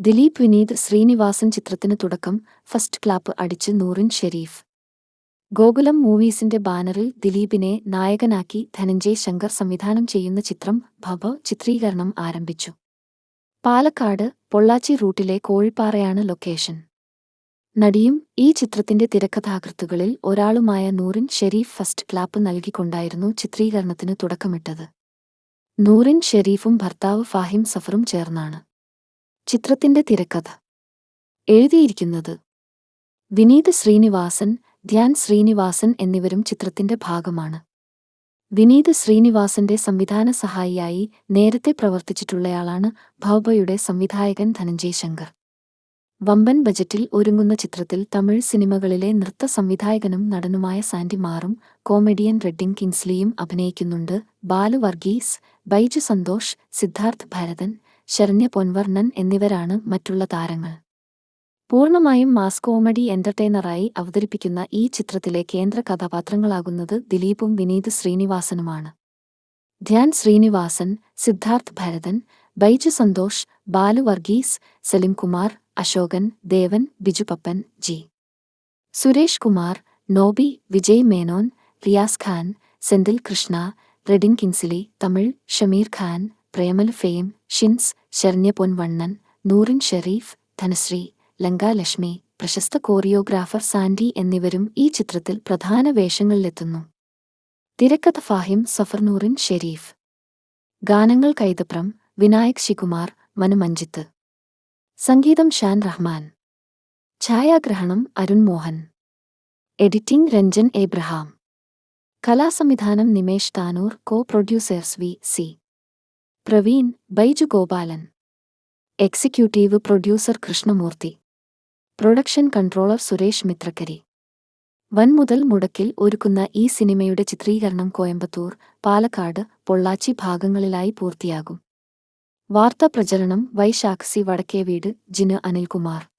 ദിലീപ് വിനീത് ശ്രീനിവാസൻ ചിത്രത്തിന് തുടക്കം. First clap അടിച്ച് നൂറിൻ ഷെരീഫ്. ഗോകുലം മൂവീസിന്റെ ബാനറിൽ ദിലീപിനെ നായകനാക്കി ധനഞ്ജയ് ശങ്കർ സംവിധാനം ചെയ്യുന്ന ചിത്രം ഭവ ചിത്രീകരണം ആരംഭിച്ചു. പാലക്കാട് പൊള്ളാച്ചി റൂട്ടിലെ കോഴിപ്പാറയാണ് ലൊക്കേഷൻ. നടിയും ഈ ചിത്രത്തിന്റെ തിരക്കഥാകൃത്തുകളിൽ ഒരാളുമായ നൂറിൻ ഷെരീഫ് ഫസ്റ്റ് ക്ലാപ്പ് നൽകിക്കൊണ്ടായിരുന്നു ചിത്രീകരണത്തിന് തുടക്കമിട്ടത്. നൂറിൻ ഷെരീഫും ഭർത്താവ് ഫാഹിം സഫറും ചേർന്നാണ് ചിത്രത്തിന്റെ തിരക്കഥ എഴുതിയിരിക്കുന്നത്. വിനീത് ശ്രീനിവാസൻ, ധ്യാൻ ശ്രീനിവാസൻ എന്നിവരും ചിത്രത്തിന്റെ ഭാഗമാണ്. വിനീത് ശ്രീനിവാസന്റെ സംവിധാന സഹായിയായി നേരത്തെ പ്രവർത്തിച്ചിട്ടുള്ളയാളാണ് ഭവയുടെ സംവിധായകൻ ധനഞ്ജയ് ശങ്കർ. വമ്പൻ ബജറ്റിൽ ഒരുങ്ങുന്ന ചിത്രത്തിൽ തമിഴ് സിനിമകളിലെ നൃത്ത സംവിധായകനും നടനുമായ സാൻഡി മാറും, കോമഡിയൻ റെഡ്ഡിംഗ് കിൻസ്ലിയും അഭിനയിക്കുന്നുണ്ട്. ബാലു വർഗീസ്, ബൈജു സന്തോഷ്, സിദ്ധാർത്ഥ് ഭരതൻ, ശരണ്യ പൊൻവർണ്ണൻ എന്നിവരാണ് മറ്റുള്ള താരങ്ങൾ. പൂർണ്ണമായും മാസ് കോമഡി എന്റർടൈനറായി അവതരിപ്പിക്കുന്ന ഈ ചിത്രത്തിലെ കേന്ദ്ര കഥാപാത്രങ്ങളാകുന്നത് ദിലീപും വിനീത് ശ്രീനിവാസനുമാണ്. ധ്യാൻ ശ്രീനിവാസൻ, സിദ്ധാർത്ഥ് ഭരതൻ, ബൈജു സന്തോഷ്, ബാലു വർഗീസ്, സലിംകുമാർ, അശോകൻ, ദേവൻ, ബിജു പപ്പൻ, ജി. സുരേഷ് കുമാർ, നോബി, വിജയ് മേനോൻ, റിയാസ് ഖാൻ, സെന്തിൽ കൃഷ്ണ, റെഡിൻ കിൻസിലി, തമിഴ്, ഷമീർ ഖാൻ, പ്രേമൽ ഫെയിം, ഷിൻസ്, ശരണ്യ പൊൻവണ്ണൻ, നൂറിൻ ഷെരീഫ്, ധനശ്രീ, ലങ്ക ലക്ഷ്മി, പ്രശസ്ത കോറിയോഗ്രാഫർ സാൻഡി എന്നിവരും ഈ ചിത്രത്തിൽ പ്രധാന വേഷങ്ങളിലെത്തുന്നു. തിരക്കഥ ഫാഹിം സഫർ, നൂറിൻ ഷെരീഫ്. ഗാനങ്ങൾ കൈതപ്രം, വിനായക് ശികുമാർ, മനു മഞ്ജിത്ത്. സംഗീതം ഷാൻ റഹ്മാൻ. ഛായാഗ്രഹണം അരുൺ മോഹൻ. എഡിറ്റിംഗ് രഞ്ജൻ എബ്രഹാം. കലാസംവിധാനം Nimesh Thanur. Co producers V. C. Praveen, Baiju Gopalan. Executive producer Krishnamoorthy. Production controller Suresh Mithrakkari. വൻമുതൽ മുടക്കിൽ ഒരുക്കുന്ന ഈ സിനിമയുടെ ചിത്രീകരണം കോയമ്പത്തൂർ, പാലക്കാട്, പൊള്ളാച്ചി ഭാഗങ്ങളിലായി പൂർത്തിയാകും. വാർത്താ പ്രചരണം വൈശാഖ് സി. വടക്കേവീട്, ജിന് അനിൽകുമാർ.